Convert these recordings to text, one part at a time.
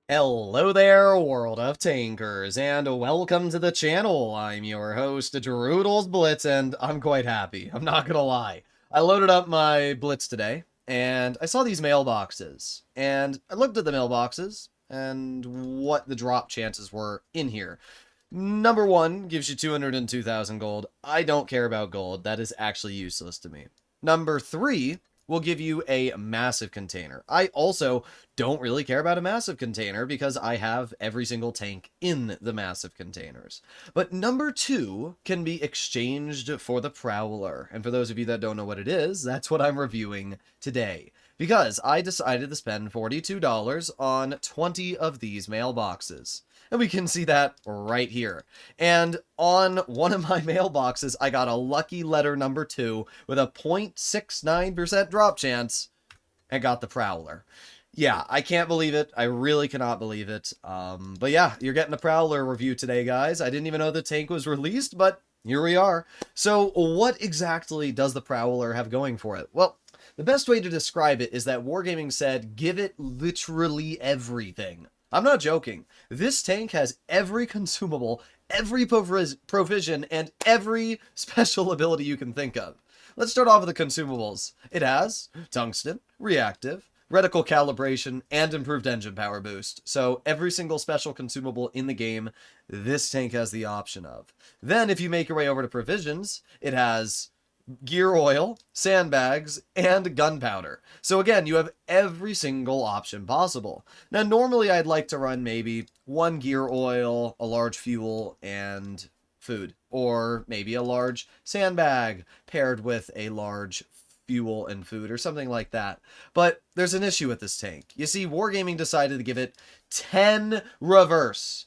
Hello there, world of tankers, and welcome to the channel. I'm your host, Droodles Blitz, and I'm quite happy. I'm not gonna lie. I loaded up my Blitz today, and I saw these mailboxes, and I looked at the mailboxes and what the drop chances were in here. Number one gives you 202,000 gold. I don't care about gold. That is actually useless to me. Number three will give you a massive container. I also don't really care about a massive container because I have every single tank in the massive containers. But number two can be exchanged for the Prowler. And for those of you that don't know what it is, that's what I'm reviewing today. Because I decided to spend $42 on 20 of these mailboxes. And we can see that right here. And on one of my mailboxes, I got a lucky letter number 2 with a 0.69% drop chance and got the Prowler. Yeah, I can't believe it. I really cannot believe it. But yeah, you're getting a Prowler review today, guys. I didn't even know the tank was released, but here we are. So what exactly does the Prowler have going for it? Well, the best way to describe it is that Wargaming said, give it literally everything. I'm not joking. This tank has every consumable, every provision, and every special ability you can think of. Let's start off with the consumables. It has tungsten, reactive, reticle calibration, and improved engine power boost. So every single special consumable in the game, this tank has the option of. Then if you make your way over to provisions, it has gear oil, sandbags, and gunpowder. So again, you have every single option possible. Now, normally I'd like to run maybe one gear oil, a large fuel, and food. Or maybe a large sandbag paired with a large fuel and food or something like that. But there's an issue with this tank. You see, Wargaming decided to give it 10 reverse.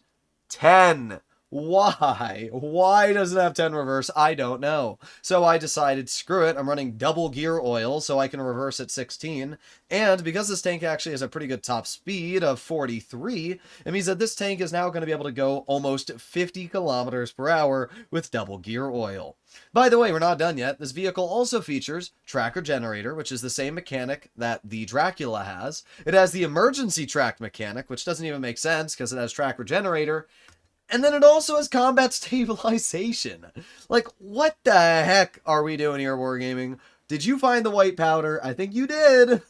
10. Why? Why does it have 10 reverse? I don't know. So I decided, screw it, I'm running double gear oil so I can reverse at 16. And because this tank actually has a pretty good top speed of 43, it means that this tank is now going to be able to go almost 50 kilometers per hour with double gear oil. By the way, we're not done yet. This vehicle also features tracker generator, which is the same mechanic that the Dracula has. It has the emergency track mechanic, which doesn't even make sense because it has tracker generator. And then it also has combat stabilization. Like, what the heck are we doing here, Wargaming? Did you find the white powder? I think you did.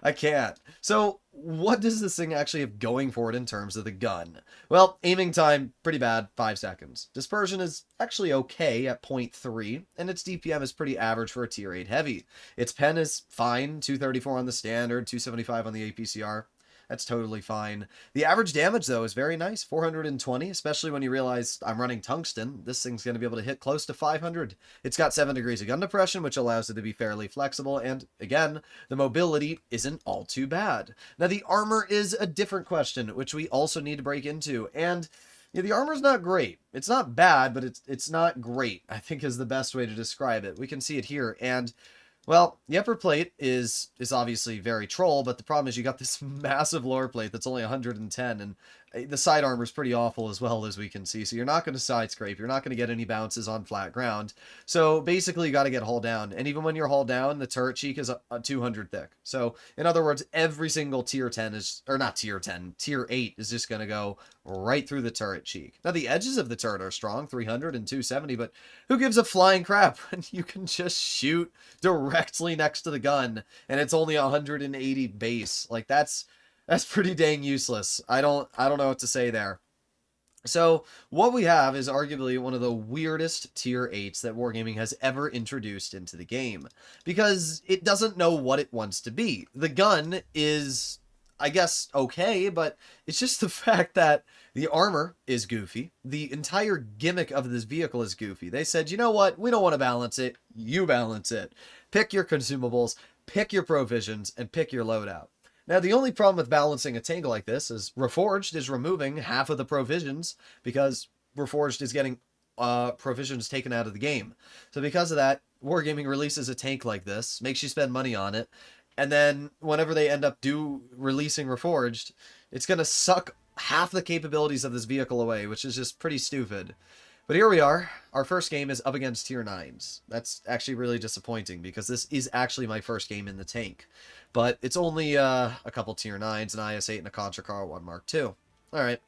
I can't. So, what does this thing actually have going for it in terms of the gun? Well, aiming time, pretty bad, 5 seconds. Dispersion is actually okay at 0.3, and its DPM is pretty average for a tier 8 heavy. Its pen is fine, 234 on the standard, 275 on the APCR. That's totally fine. The average damage, though, is very nice, 420, especially when you realize I'm running tungsten. This thing's going to be able to hit close to 500. It's got 7 degrees of gun depression, which allows it to be fairly flexible, and, again, the mobility isn't all too bad. Now, the armor is a different question, which we also need to break into, and yeah, the armor's not great. It's not bad, but it's not great, I think is the best way to describe it. We can see it here, and well, the upper plate is obviously very troll, but the problem is you got this massive lower plate that's only 110, and the side armor is pretty awful as well, as we can see. So you're not going to side scrape. You're not going to get any bounces on flat ground. So basically, you got to get hull down. And even when you're hull down, the turret cheek is a 200 thick. So in other words, every single tier 10 is, or not tier 10, tier 8 is just going to go right through the turret cheek. Now, the edges of the turret are strong, 300 and 270, but who gives a flying crap when you can just shoot directly next to the gun and it's only 180 base? Like, that's pretty dang useless. I don't know what to say there. So what we have is arguably one of the weirdest tier 8s that Wargaming has ever introduced into the game, because it doesn't know what it wants to be. The gun is, I guess, okay, but it's just the fact that the armor is goofy. The entire gimmick of this vehicle is goofy. They said, you know what? We don't want to balance it. You balance it. Pick your consumables, pick your provisions, and pick your loadout. Now, the only problem with balancing a tank like this is Reforged is removing half of the provisions because Reforged is getting provisions taken out of the game. So because of that, Wargaming releases a tank like this, makes you spend money on it, and then whenever they end up releasing Reforged, it's going to suck half the capabilities of this vehicle away, which is just pretty stupid. But here we are. Our first game is up against tier 9s. That's actually really disappointing because this is actually my first game in the tank. But it's only a couple tier 9s, an IS-8, and a Contra Car 1 Mark II. Alright.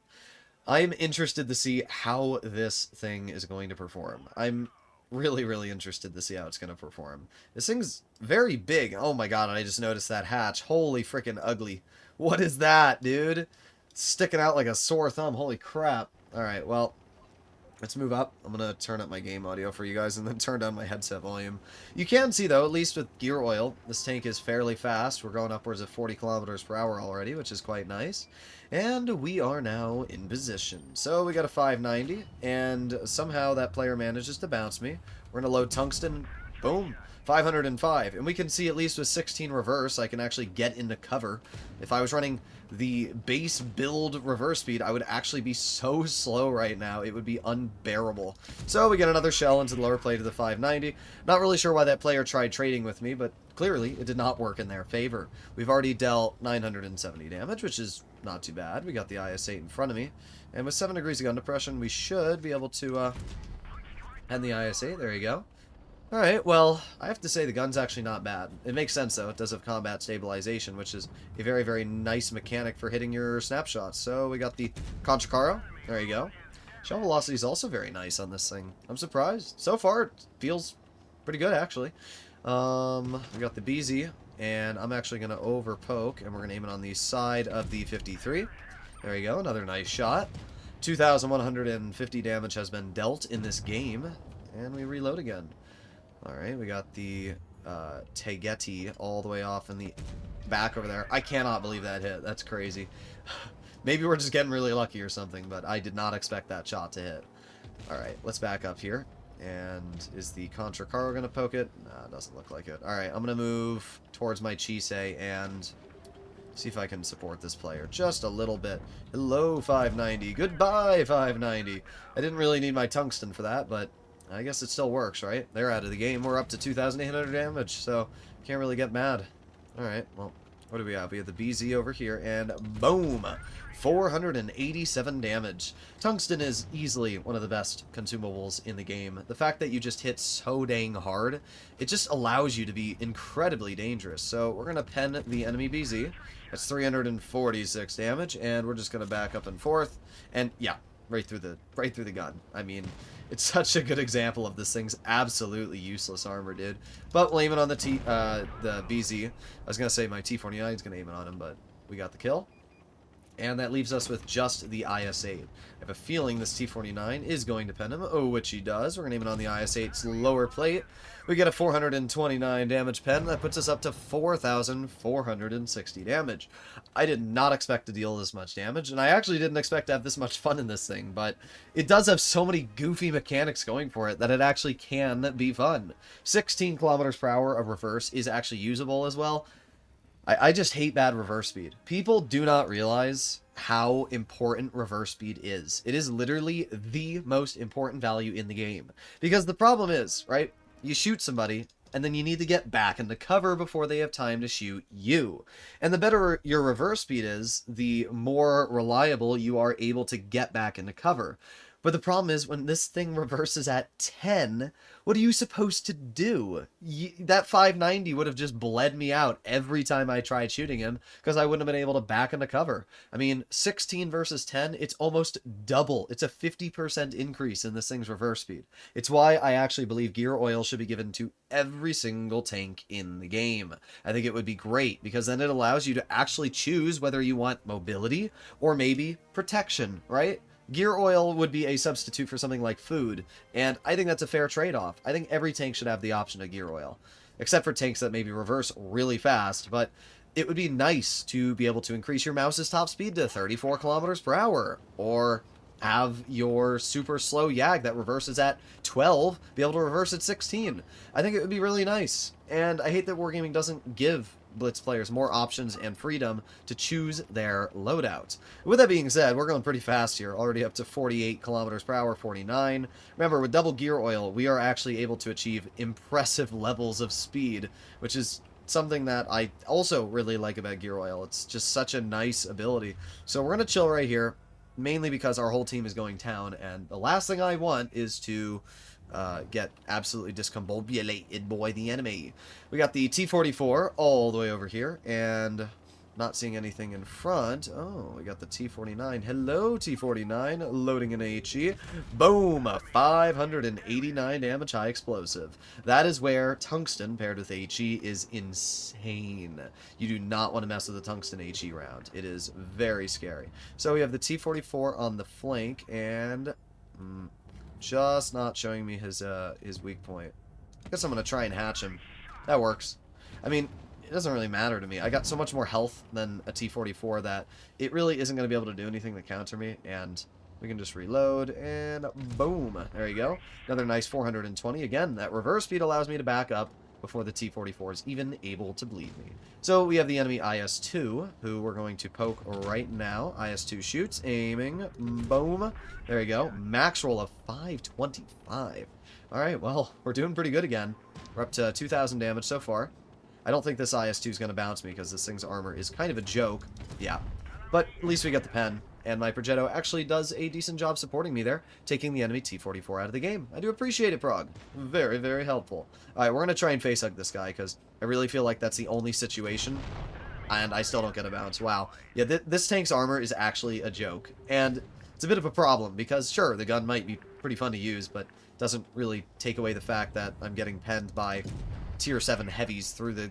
I'm interested to see how this thing is going to perform. I'm really, really interested to see how it's going to perform. This thing's very big. Oh my god, I just noticed that hatch. Holy freaking ugly. What is that, dude? Sticking out like a sore thumb. Holy crap. Alright, well, let's move up. I'm going to turn up my game audio for you guys and then turn down my headset volume. You can see, though, at least with gear oil, this tank is fairly fast. We're going upwards of 40 kilometers per hour already, which is quite nice. And we are now in position. So we got a 590, and somehow that player manages to bounce me. We're going to load tungsten. Boom. 505. And we can see at least with 16 reverse, I can actually get into cover. If I was running the base build reverse speed, I would actually be so slow right now. It would be unbearable. So we get another shell into the lower plate of the 590. Not really sure why that player tried trading with me, but clearly it did not work in their favor. We've already dealt 970 damage, which is not too bad. We got the IS-8 in front of me. And with 7 degrees of gun depression, we should be able to end the IS-8. There you go. Alright, well, I have to say the gun's actually not bad. It makes sense, though. It does have combat stabilization, which is a very, very nice mechanic for hitting your snapshots. So we got the Contra Car. There you go. Shell velocity is also very nice on this thing. I'm surprised. So far, it feels pretty good, actually. We got the BZ, and I'm actually going to over-poke, and we're going to aim it on the side of the 53. There you go, another nice shot. 2,150 damage has been dealt in this game, and we reload again. Alright, we got the Tegeti all the way off in the back over there. I cannot believe that hit. That's crazy. Maybe we're just getting really lucky or something, but I did not expect that shot to hit. Alright, let's back up here. And is the Contra Car going to poke it? Nah, it doesn't look like it. Alright, I'm going to move towards my Chisei and see if I can support this player just a little bit. Hello, 590. Goodbye, 590. I didn't really need my tungsten for that, but I guess it still works, right? They're out of the game. We're up to 2,800 damage, so can't really get mad. Alright, well, what do we have? We have the BZ over here, and boom! 487 damage. Tungsten is easily one of the best consumables in the game. The fact that you just hit so dang hard, it just allows you to be incredibly dangerous. So we're going to pen the enemy BZ. That's 346 damage, and we're just going to back up and forth. And yeah, right through the gun. I mean, it's such a good example of this thing's absolutely useless armor, dude. But we'll aim it on the BZ. I was gonna say my T-49 is gonna aim it on him, but we got the kill. And that leaves us with just the IS-8. I have a feeling this T-49 is going to pen him. Oh, which he does. We're going to aim it on the IS-8's lower plate. We get a 429 damage pen. That puts us up to 4,460 damage. I did not expect to deal this much damage, and I actually didn't expect to have this much fun in this thing, but it does have so many goofy mechanics going for it that it actually can be fun. 16 kilometers per hour of reverse is actually usable as well. I just hate bad reverse speed. People do not realize how important reverse speed is. It is literally the most important value in the game. Because the problem is, right, you shoot somebody, and then you need to get back into cover before they have time to shoot you. And the better your reverse speed is, the more reliable you are able to get back into cover. But the problem is, when this thing reverses at 10, what are you supposed to do? That 590 would have just bled me out every time I tried shooting him, because I wouldn't have been able to back into cover. I mean, 16 versus 10, it's almost double. It's a 50% increase in this thing's reverse speed. It's why I actually believe gear oil should be given to every single tank in the game. I think it would be great, because then it allows you to actually choose whether you want mobility or maybe protection, right? Gear oil would be a substitute for something like food, and I think that's a fair trade-off. I think every tank should have the option of gear oil, except for tanks that maybe reverse really fast, but it would be nice to be able to increase your mouse's top speed to 34 kilometers per hour, or have your super slow YAG that reverses at 12 be able to reverse at 16. I think it would be really nice, and I hate that Wargaming doesn't give Blitz players more options and freedom to choose their loadouts. With that being said, we're going pretty fast here, already up to 48 kilometers per hour, 49. Remember, with double gear oil, we are actually able to achieve impressive levels of speed, which is something that I also really like about gear oil. It's just such a nice ability. So we're going to chill right here. mainly because our whole team is going down, and the last thing I want is to get absolutely discombobulated by the enemy. We got the T-44 all the way over here, and not seeing anything in front. Oh, we got the T-49. Hello, T-49. Loading an HE. Boom! 589 damage, high explosive. That is where tungsten paired with HE is insane. You do not want to mess with a tungsten HE round. It is very scary. So we have the T-44 on the flank, and just not showing me his weak point. I guess I'm going to try and hatch him. That works. I mean, it doesn't really matter to me. I got so much more health than a T-44 that it really isn't going to be able to do anything to counter me, and we can just reload, and boom. There you go. Another nice 420. Again, that reverse speed allows me to back up before the T-44 is even able to bleed me. So we have the enemy IS-2, who we're going to poke right now. IS-2 shoots, aiming, boom. There you go. Max roll of 525. Alright, well, we're doing pretty good again. We're up to 2,000 damage so far. I don't think this IS-2 is going to bounce me because this thing's armor is kind of a joke. Yeah. But at least we get the pen. And my Progetto actually does a decent job supporting me there, taking the enemy T-44 out of the game. I do appreciate it, Prog. Very, very helpful. Alright, we're going to try and face hug this guy, because I really feel like that's the only situation, and I still don't get a bounce. Wow. Yeah, this tank's armor is actually a joke, and it's a bit of a problem, because sure, the gun might be pretty fun to use, but doesn't really take away the fact that I'm getting penned by tier 7 heavies through the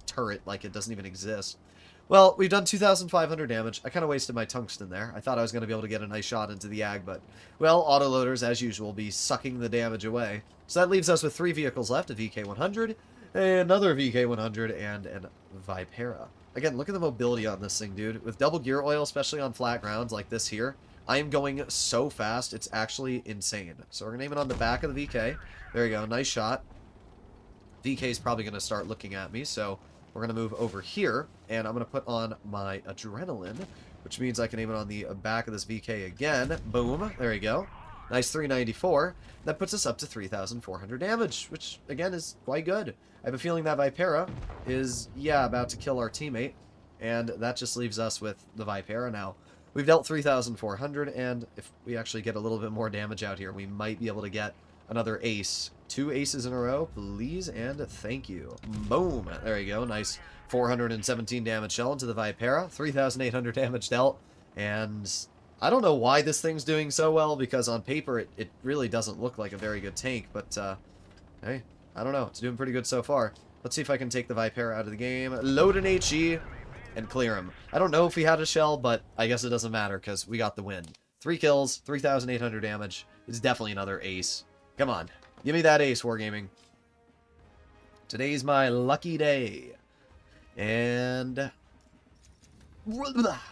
turret like it doesn't even exist. Well, we've done 2,500 damage. I kind of wasted my tungsten there. I thought I was going to be able to get a nice shot into the Ag, but, well, autoloaders, as usual, be sucking the damage away. So that leaves us with 3 vehicles left, a VK-100, another VK-100, and an Vipera. Again, look at the mobility on this thing, dude. With double gear oil, especially on flat grounds like this here, I am going so fast, it's actually insane. So we're going to aim it on the back of the VK. There you go, nice shot. VK is probably going to start looking at me, so we're going to move over here, and I'm going to put on my adrenaline, which means I can aim it on the back of this VK again. Boom. There you go. Nice 394. That puts us up to 3,400 damage, which, again, is quite good. I have a feeling that Vipera is, yeah, about to kill our teammate, and that just leaves us with the Vipera now. We've dealt 3,400, and if we actually get a little bit more damage out here, we might be able to get another ace. 2 aces in a row, please, and thank you. Boom. There you go. Nice 417 damage shell into the Vipera. 3,800 damage dealt. And I don't know why this thing's doing so well, because on paper it really doesn't look like a very good tank. But, hey, I don't know. It's doing pretty good so far. Let's see if I can take the Vipera out of the game. Load an HE and clear him. I don't know if he had a shell, but I guess it doesn't matter because we got the win. 3 kills, 3,800 damage. It's definitely another ace. Come on. Give me that ace, Wargaming. Today's my lucky day. And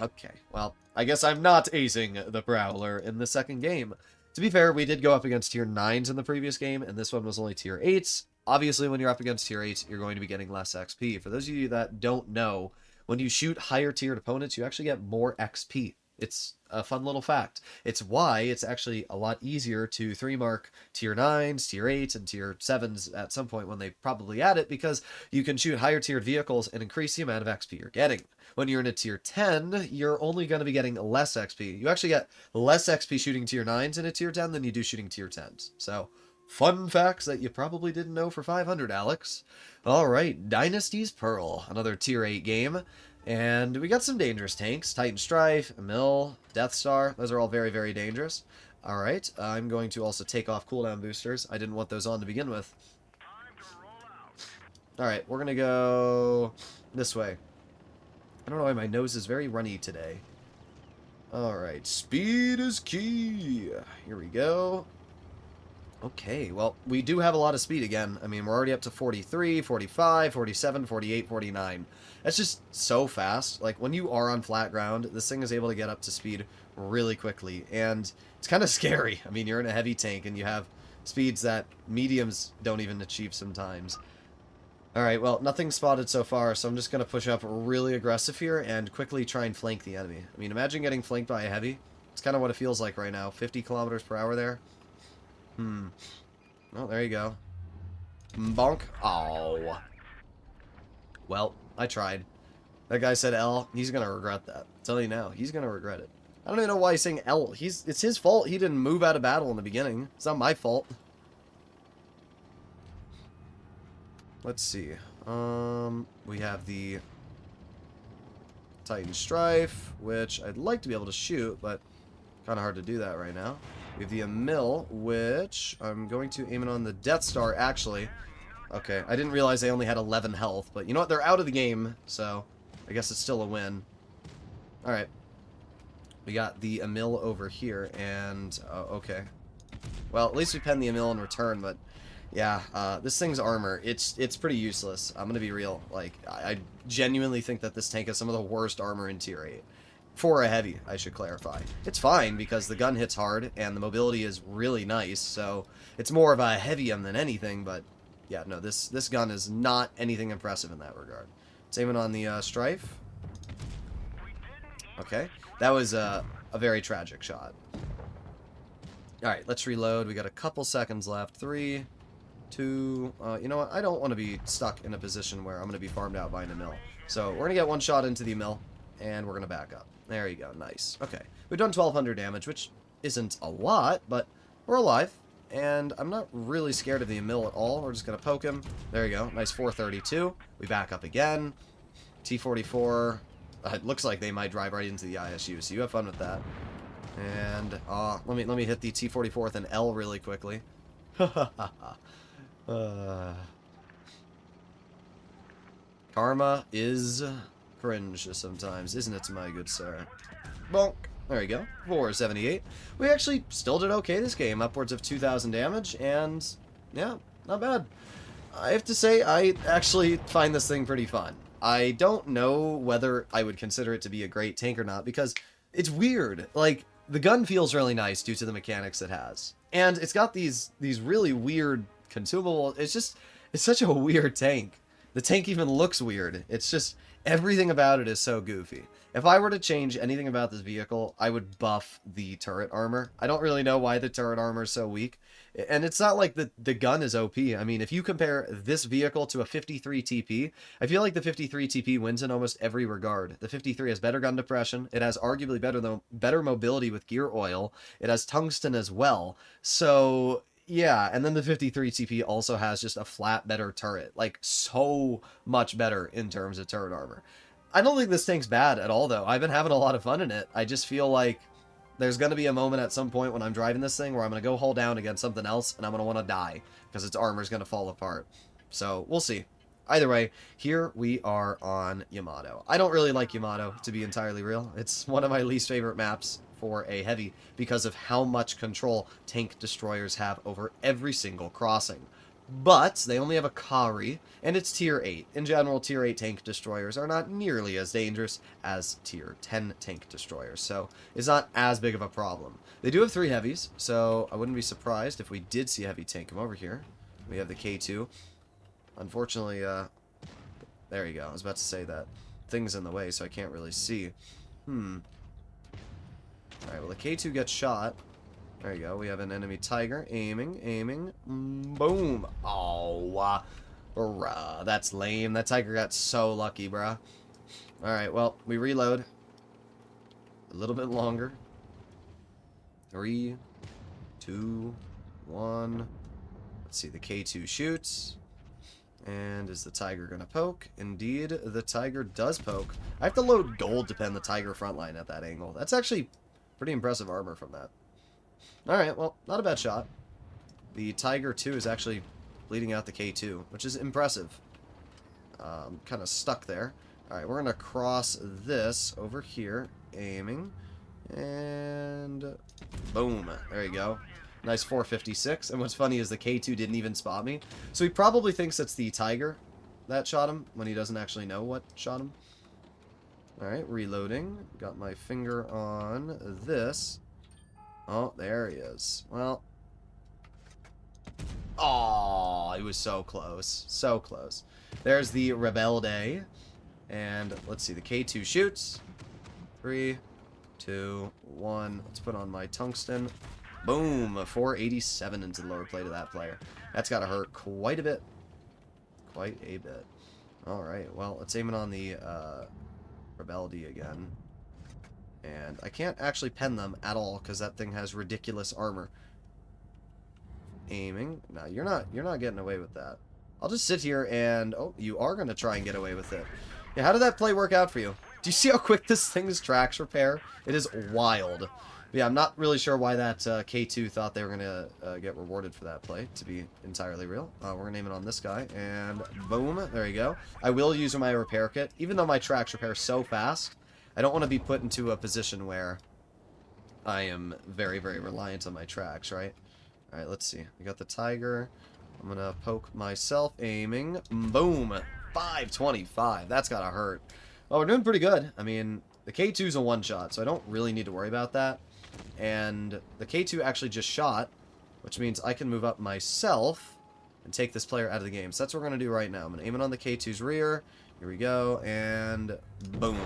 okay, well, I guess I'm not acing the Prowler in the second game. To be fair, we did go up against tier 9s in the previous game, and this one was only tier 8s. Obviously, when you're up against tier 8s, you're going to be getting less XP. For those of you that don't know, when you shoot higher tiered opponents, you actually get more XP. It's a fun little fact. It's why it's actually a lot easier to 3-mark tier 9s, tier 8s, and tier 7s at some point when they probably add it, because you can shoot higher tiered vehicles and increase the amount of XP you're getting. When you're in a tier 10, you're only going to be getting less XP. You actually get less XP shooting tier 9s in a tier 10 than you do shooting tier 10s. So, fun facts that you probably didn't know for 500, Alex. Alright, Dynasty's Pearl, another tier 8 game. And we got some dangerous tanks. Titan Strife, Emil, Death Star. Those are all very, very dangerous. Alright, I'm going to also take off cooldown boosters. I didn't want those on to begin with. Alright, we're going to go this way. I don't know why my nose is very runny today. Alright, speed is key. Here we go. Okay, well, we do have a lot of speed again. I mean, we're already up to 43, 45, 47, 48, 49. That's just so fast. Like, when you are on flat ground, this thing is able to get up to speed really quickly. And it's kind of scary. I mean, you're in a heavy tank and you have speeds that mediums don't even achieve sometimes. Alright, well, nothing spotted so far, so I'm just going to push up really aggressive here and quickly try and flank the enemy. I mean, imagine getting flanked by a heavy. It's kind of what it feels like right now. 50 kilometers per hour there. Oh, there you go. Bonk. Oh. Well, I tried. That guy said L. He's going to regret that. I'll tell you now. He's going to regret it. I don't even know why he's saying L. It's his fault he didn't move out of battle in the beginning. It's not my fault. Let's see. We have the Titan Strife, which I'd like to be able to shoot, but kind of hard to do that right now. We have the Emil, which I'm going to aim it on the Death Star, actually. Okay, I didn't realize they only had 11 health, but you know what? They're out of the game, so I guess it's still a win. Alright. We got the Emil over here, and... okay. Well, at least we penned the Emil in return, but... yeah, this thing's armor, it's pretty useless. I'm gonna be real. Like, I genuinely think that this tank has some of the worst armor in Tier 8. For a heavy, I should clarify. It's fine, because the gun hits hard, and the mobility is really nice, so... it's more of a heavyum than anything, but... yeah, no, this gun is not anything impressive in that regard. Let's aim it on the Strife. Okay, that was a very tragic shot. Alright, let's reload. We got a couple seconds left. 3, 2... you know what? I don't want to be stuck in a position where I'm going to be farmed out by an Emil. So, we're going to get one shot into the Emil, and we're going to back up. There you go, nice. Okay, we've done 1,200 damage, which isn't a lot, but we're alive. And I'm not really scared of the Emil at all. We're just going to poke him. There you go. Nice 432. We back up again. T-44. It looks like they might drive right into the ISU, so you have fun with that. And, let me hit the T-44 with an L really quickly. Karma is cringe sometimes, isn't it, my good sir? Bonk. There you go. 478. We actually still did okay this game. Upwards of 2,000 damage, and yeah, not bad. I have to say, I actually find this thing pretty fun. I don't know whether I would consider it to be a great tank or not, because it's weird. Like, the gun feels really nice due to the mechanics it has. And it's got these really weird consumable... it's such a weird tank. The tank even looks weird. It's just... everything about it is so goofy. If I were to change anything about this vehicle, I would buff the turret armor. I don't really know why the turret armor is so weak. And it's not like the gun is OP. I mean, if you compare this vehicle to a 53 TP, I feel like the 53 TP wins in almost every regard. The 53 has better gun depression. It has arguably better mobility with gear oil. It has tungsten as well. So... yeah, and then the 53 TP also has just a flat better turret. Like, so much better in terms of turret armor. I don't think this tank's bad at all, though. I've been having a lot of fun in it. I just feel like there's going to be a moment at some point when I'm driving this thing where I'm going to go hull down against something else, and I'm going to want to die, because its armor's going to fall apart. So, we'll see. Either way, here we are on Yamato. I don't really like Yamato, to be entirely real. It's one of my least favorite maps for a heavy because of how much control tank destroyers have over every single crossing. But they only have a Kari, and it's Tier 8. In general, Tier 8 tank destroyers are not nearly as dangerous as Tier 10 tank destroyers, so it's not as big of a problem. They do have 3 heavies, so I wouldn't be surprised if we did see a heavy tank come over here. We have the K2. Unfortunately, there you go. I was about to say that. Thing's in the way, so I can't really see. Alright, well, the K2 gets shot. There you go. We have an enemy tiger. Aiming. Boom. Oh, bruh. That's lame. That tiger got so lucky, bruh. Alright, well, we reload. A little bit longer. 3, 2, 1. Let's see. The K2 shoots. And is the tiger going to poke? Indeed, the tiger does poke. I have to load gold to pen the tiger frontline at that angle. That's actually pretty impressive armor from that. Alright, well, not a bad shot. The Tiger 2 is actually bleeding out the K2, which is impressive. Kind of stuck there. Alright, we're going to cross this over here. Aiming. And... boom. There you go. Nice 456. And what's funny is the K2 didn't even spot me. So he probably thinks it's the Tiger that shot him, when he doesn't actually know what shot him. Alright, reloading. Got my finger on this. Oh, there he is. Well. Oh, he was so close. So close. There's the Rebelde. And let's see, the K2 shoots. 3, 2, 1. Let's put on my tungsten. Boom! 487 into the lower plate of that player. That's got to hurt quite a bit. Quite a bit. Alright, well, let's aim it on the Rebelde again. And I can't actually pen them at all because that thing has ridiculous armor. Aiming. No, you're not getting away with that. I'll just sit here and... Oh, you are going to try and get away with it. Yeah, how did that play work out for you? Do you see how quick this thing's tracks repair? It is wild. Yeah, I'm not really sure why that K2 thought they were going to get rewarded for that play, to be entirely real. We're going to aim it on this guy, and boom, there you go. I will use my repair kit, even though my tracks repair so fast. I don't want to be put into a position where I am very, very reliant on my tracks, right? Alright, let's see. We got the tiger. I'm going to poke myself, aiming. Boom! 525. That's got to hurt. Oh, we're doing pretty good. I mean, the K2's a one-shot, so I don't really need to worry about that. And the K2 actually just shot, which means I can move up myself and take this player out of the game. So that's what we're going to do right now. I'm going to aim it on the K2's rear. Here we go, and boom.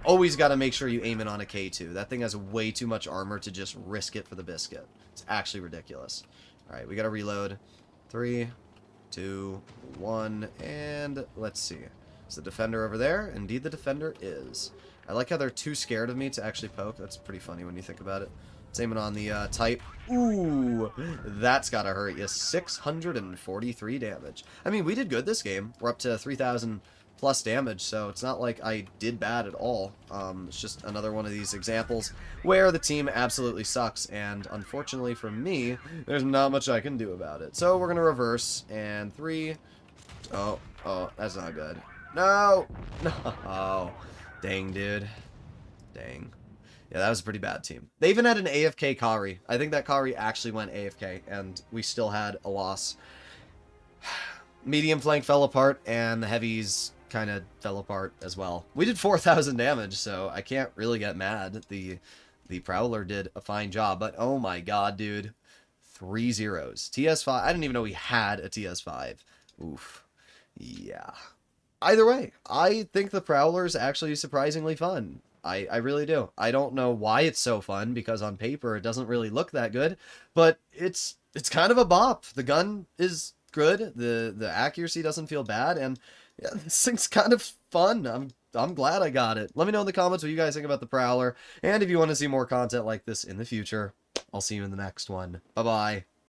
Always got to make sure you aim it on a K2. That thing has way too much armor to just risk it for the biscuit. It's actually ridiculous. Alright, we got to reload. 3, 2, 1, and let's see. Is the defender over there? Indeed, the defender is. I like how they're too scared of me to actually poke. That's pretty funny when you think about it. Let's aim it on the type. Ooh, that's got to hurt you. 643 damage. I mean, we did good this game. We're up to 3,000 plus damage, so it's not like I did bad at all. It's just another one of these examples where the team absolutely sucks, and unfortunately for me, there's not much I can do about it. So we're going to reverse, and 3... Oh, that's not good. No! No! Dang, dude. Dang. Yeah, that was a pretty bad team. They even had an AFK Kari. I think that Kari actually went AFK, and we still had a loss. Medium flank fell apart, and the heavies kind of fell apart as well. We did 4,000 damage, so I can't really get mad. The Prowler did a fine job, but oh my god, dude. 3 zeros. TS5. I didn't even know we had a TS5. Oof. Yeah. Either way, I think the Prowler is actually surprisingly fun. I really do. I don't know why it's so fun, because on paper it doesn't really look that good, but it's kind of a bop. The gun is good. The accuracy doesn't feel bad, and yeah, this thing's kind of fun. I'm glad I got it. Let me know in the comments what you guys think about the Prowler, and if you want to see more content like this in the future, I'll see you in the next one. Bye-bye.